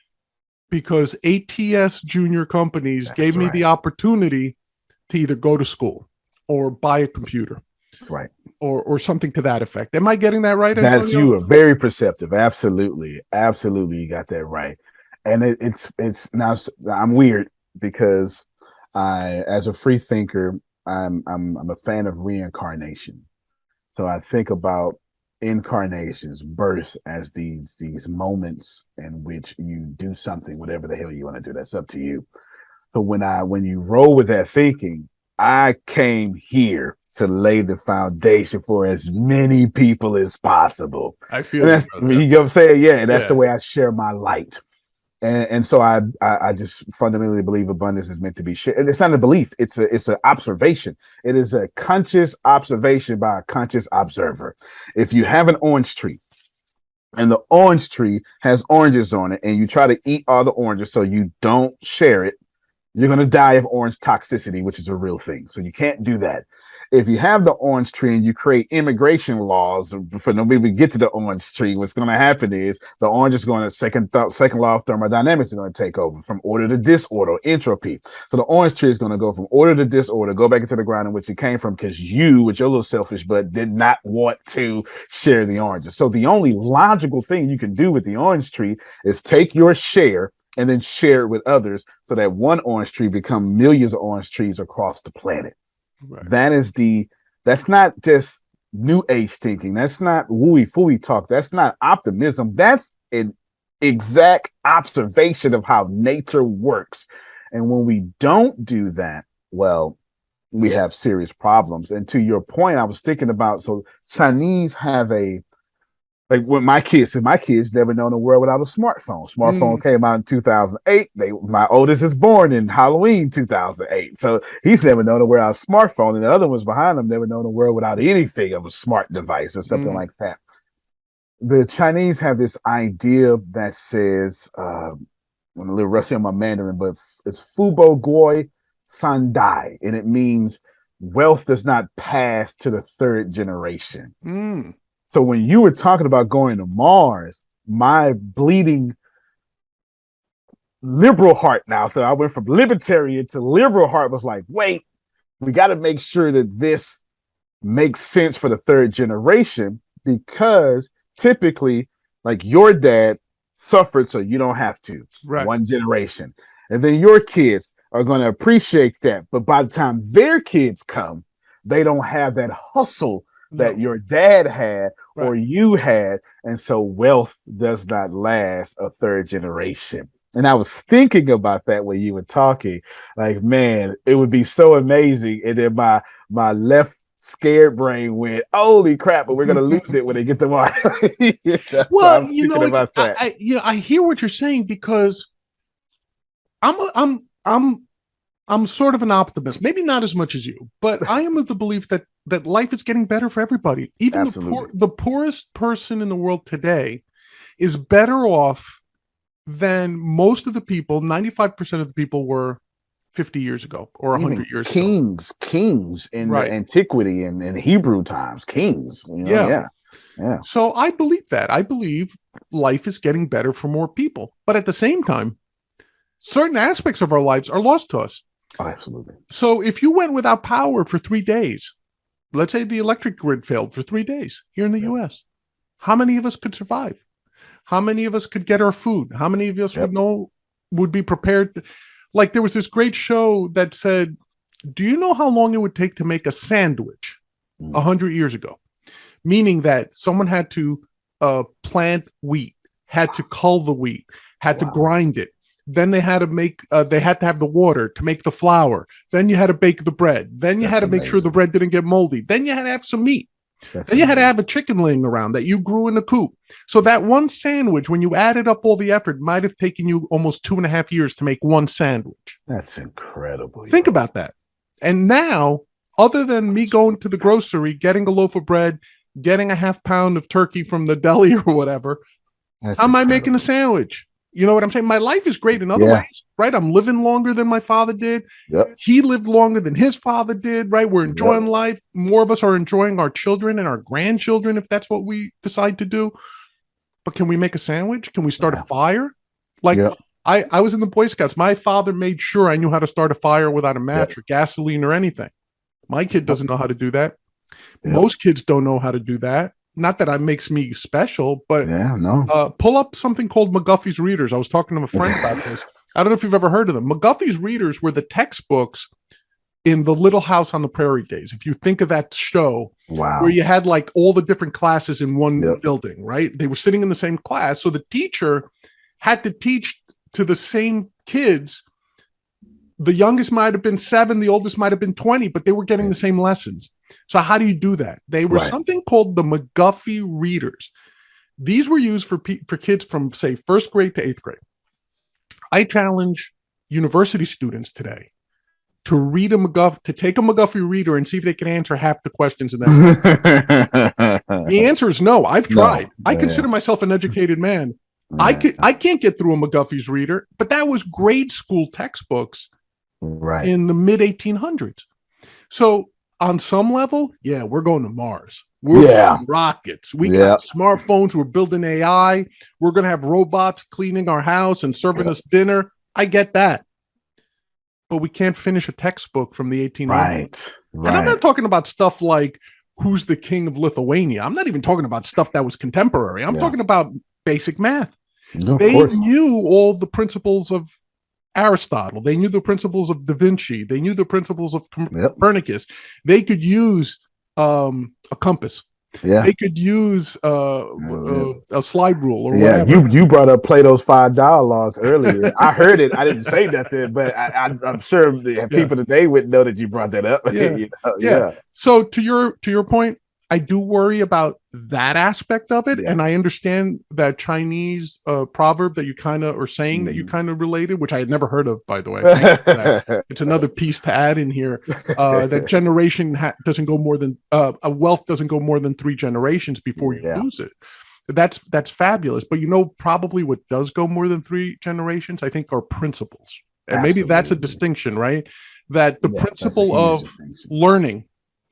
because ATS junior companies gave that's me the right. opportunity to either go to school or buy a computer That's right. or something to that effect. Am I getting that right, That's Antonio? you are very perceptive. Absolutely, absolutely, you got that right. And it's now I'm weird because I, as a free thinker, I'm a fan of reincarnation. So I think about incarnations, birth as these moments in which you do something, whatever the hell you want to do. That's up to you. So when you roll with that thinking, I came here to lay the foundation for as many people as possible. I And feel you, that's brother. you know what I'm saying? Yeah, and that's the Yeah. way I share my light. And so I just fundamentally believe abundance is meant to be shared. And it's not a belief, it's an observation. It is a conscious observation by a conscious observer. If you have an orange tree and the orange tree has oranges on it, and you try to eat all the oranges so you don't share it, you're going to die of orange toxicity, which is a real thing. So you can't do that. If you have the orange tree and you create immigration laws for nobody to get to the orange tree, what's going to happen is the orange is going to second law of thermodynamics is going to take over from order to disorder, entropy. So the orange tree is going to go from order to disorder, go back into the ground in which it came from because you, with your little selfish butt, did not want to share the oranges. So the only logical thing you can do with the orange tree is take your share and then share it with others so that one orange tree become millions of orange trees across the planet. Right. That's not just new age thinking. That's not wooey fooey talk. That's not optimism. That's an exact observation of how nature works. And when we don't do that, well, we have serious problems. And to your point, I was thinking about, so Chinese have a, like when my kids never known the world without a smartphone. Smartphone came out in 2008. My oldest is born in Halloween 2008. So he's never known the world without a smartphone. And the other ones behind him never known the world without anything of a smart device or something like that. The Chinese have this idea that says, I'm a little rusty on my Mandarin, but it's Fubo Goi Sandai. And it means wealth does not pass to the third generation. So when you were talking about going to Mars, my bleeding liberal heart now, so I went from libertarian to liberal heart, was like, wait, we got to make sure that this makes sense for the third generation, because typically, like, your dad suffered so you don't have to. Right. One generation. And then your kids are going to appreciate that. But by the time their kids come, they don't have that hustle that your dad had or you had. And so wealth does not last a third generation. And I was thinking about that when you were talking, like, man, it would be so amazing. And then my left scared brain went, holy crap, but we're going to lose it when they get to Mars. Well, so you know, about that. I hear what you're saying, because I'm sort of an optimist, maybe not as much as you, but I am of the belief that life is getting better for everybody. Even the poorest person in the world today is better off than most of the people. 95% of the people were 50 years ago or 100 years ago. Kings in the antiquity and in Hebrew times, kings. You know, yeah. So I believe that. I believe life is getting better for more people. But at the same time, certain aspects of our lives are lost to us. Oh, absolutely. So if you went without power for 3 days, let's say the electric grid failed for 3 days here in the US, how many of us could survive? How many of us could get our food? How many of us would be prepared? Like, there was this great show that said, do you know how long it would take to make a sandwich 100 years ago? Meaning that someone had to plant wheat, had to cull the wheat, had to grind it. Then they had to make, they had to have the water to make the flour. Then you had to bake the bread. Then you had to make sure the bread didn't get moldy. Then you had to have some meat. Then you had to have a chicken laying around that you grew in a coop. So that one sandwich, when you added up all the effort, might have taken you almost 2.5 years to make one sandwich. That's incredible. Think about that. And now, other than me going to the grocery, getting a loaf of bread, getting a half pound of turkey from the deli or whatever, how am I making a sandwich? You know what I'm saying? My life is great in other Yeah. ways, right? I'm living longer than my father did. Yep. He lived longer than his father did, right? We're enjoying Yep. life. More of us are enjoying our children and our grandchildren if that's what we decide to do. But can we make a sandwich? Can we start a fire? Like, Yep. I was in the Boy Scouts. My father made sure I knew how to start a fire without a match Yep. or gasoline or anything. My kid doesn't know how to do that. Yep. Most kids don't know how to do that. Not that it makes me special, but yeah, no. Pull up something called McGuffey's Readers. I was talking to a friend about this. I don't know if you've ever heard of them. McGuffey's Readers were the textbooks in the Little House on the Prairie days. If you think of that show, wow, where you had like all the different classes in one Yep. building, right? They were sitting in the same class. So the teacher had to teach to the same kids. The youngest might have been 7, the oldest might have been 20, but they were getting the same lessons. So how do you do that? They were something called the McGuffey Readers. These were used for kids from, say, 1st grade to 8th grade. I challenge university students today to read to take a McGuffey reader and see if they can answer half the questions in that. The answer is no. I've tried. No. I consider myself an educated man. Yeah. I can't get through a McGuffey's reader, but that was grade school textbooks in the mid 1800s. So on some level, yeah, we're going to Mars. We're building rockets. We got smartphones. We're building AI. We're going to have robots cleaning our house and serving us dinner. I get that. But we can't finish a textbook from the 1800s. Right. And I'm not talking about stuff like who's the king of Lithuania. I'm not even talking about stuff that was contemporary. I'm talking about basic math. No, they knew all the principles of Aristotle. They knew the principles of Da Vinci. They knew the principles of Copernicus. They could use a compass. Yeah, they could use a slide rule or whatever. You brought up Plato's 5 dialogues earlier. I heard it. I didn't say nothing, but I'm sure people today would know that you brought that up. Yeah. So to your point, I do worry about that aspect of it, and I understand that Chinese proverb that you kind of or saying that you kind of related, which I had never heard of, by the way. It's another piece to add in here. That generation doesn't go more than a wealth doesn't go more than 3 generations before you lose it. That's fabulous. But probably what does go more than 3 generations, I think, are principles, and maybe that's a distinction, right? That the principle of learning.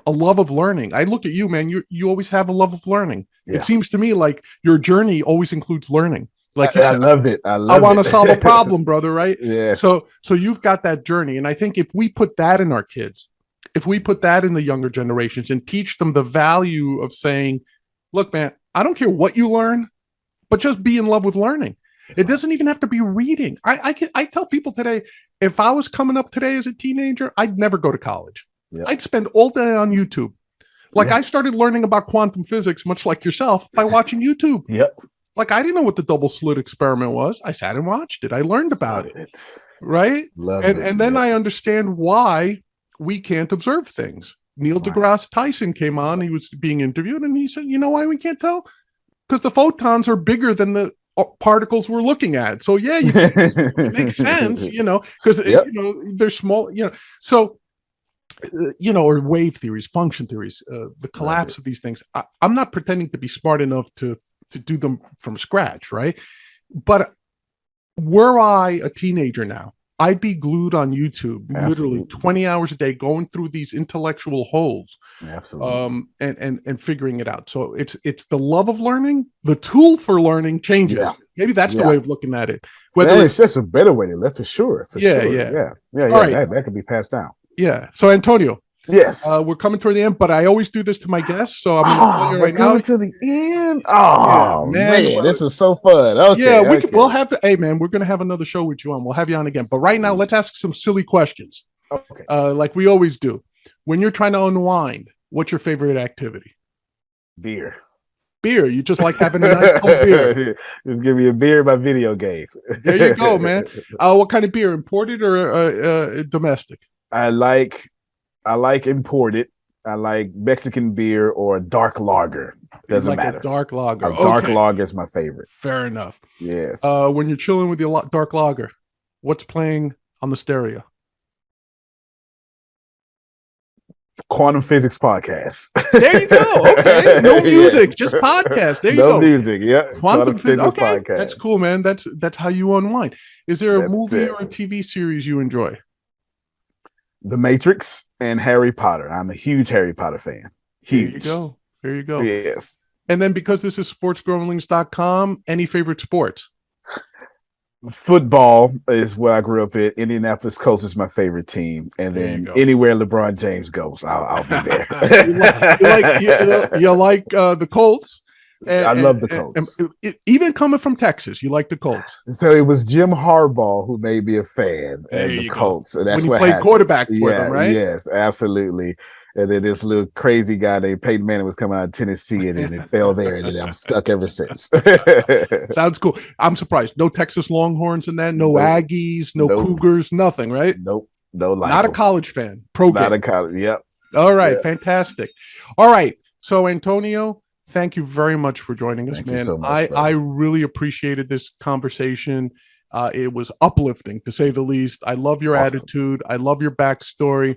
A love of learning. I look at you, man. You always have a love of learning. Yeah. It seems to me like your journey always includes learning. Like I love it. I want to solve a problem, brother. Right? Yeah. So you've got that journey, and I think if we put that in our kids, if we put that in the younger generations, and teach them the value of saying, "Look, man, I don't care what you learn, but just be in love with learning." It doesn't even have to be reading. I tell people today, if I was coming up today as a teenager, I'd never go to college. Yep. I'd spend all day on YouTube. Like I started learning about quantum physics, much like yourself, by watching YouTube. Yep. Like I didn't know what the double slit experiment was. I sat and watched it. I learned about it. Right? And then I understand why we can't observe things. Neil deGrasse Tyson came on. He was being interviewed, and he said, "You know why we can't tell? Because the photons are bigger than the particles we're looking at. So yeah, it makes sense, because they're small. So." Or wave theories, function theories, the collapse of these things. I'm not pretending to be smart enough to do them from scratch, right? But were I a teenager now, I'd be glued on YouTube, literally 20 hours a day, going through these intellectual holes, and figuring it out. So it's the love of learning. The tool for learning changes. Yeah. Maybe that's the way of looking at it. Whether it's just a better way to live, for sure. Yeah. Right. That could be passed down. Yeah. So Antonio. Yes. We're coming toward the end, but I always do this to my guests, so I'm going to tell you right now. To the end. Oh man, this is so fun. Okay. Yeah, we'll have to. Hey man, we're going to have another show with you on. We'll have you on again. But right now, let's ask some silly questions. Okay. Like we always do. When you're trying to unwind, what's your favorite activity? Beer. Beer. You just like having a nice cold beer. Just give me a beer in my video game. There you go, man. What kind of beer? Imported or domestic? I like imported. I like Mexican beer or dark lager. Doesn't matter. A dark lager. Dark lager is my favorite. Fair enough. Yes. When you're chilling with your dark lager, what's playing on the stereo? Quantum Physics Podcast. There you go. Okay. No music, yes. Just podcast. There you no go. No music. Yeah. Quantum Physics. Okay. Podcast. That's cool, man. That's how you unwind. Is there a movie or a TV series you enjoy? The Matrix and Harry Potter. I'm a huge Harry Potter fan. Huge. There you go. Yes. And then because this is sportsgrowlings.com, any favorite sports? Football is where I grew up at. Indianapolis Colts is my favorite team. And then anywhere LeBron James goes, I'll be there. you like the Colts? I love the Colts. Even coming from Texas, you like the Colts. So it was Jim Harbaugh who made me a fan of the Colts. So that's when he played quarterback for them, right? Yes, absolutely. And then this little crazy guy named Peyton Manning was coming out of Tennessee, and then it fell there, and then I'm stuck ever since. Sounds cool. I'm surprised. No Texas Longhorns in that. No Aggies. No Cougars. Nothing, right? Nope. No. Not a college fan. Pro game. Not a college. Yep. All right. Fantastic. All right. So Antonio, thank you very much for joining us, man. So much, I really appreciated this conversation. It was uplifting, to say the least. I love your attitude. I love your backstory.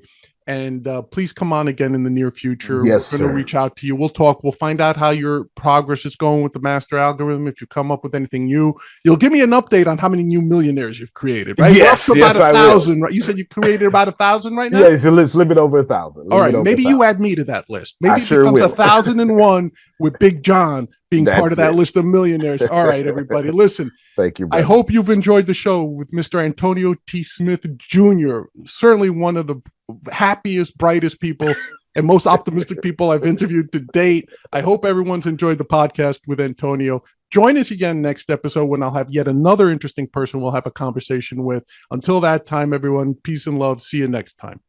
And please come on again in the near future. Yes, we're going to reach out to you. We'll talk. We'll find out how your progress is going with the master algorithm. If you come up with anything new, you'll give me an update on how many new millionaires you've created, right? Yes, about 1,000, right? You said you created about 1,000 right now? Yeah, it's a little bit over 1,000. All right, maybe you add me to that list. Maybe it becomes 1,001 with Big John being part of that list of millionaires. All right, everybody, listen. Thank you, brother. I hope you've enjoyed the show with Mr. Antonio T. Smith Jr., certainly one of the happiest, brightest people and most optimistic people I've interviewed to date. I hope everyone's enjoyed the podcast with Antonio. Join us again next episode when I'll have yet another interesting person we'll have a conversation with. Until that time, everyone, peace and love. See you next time.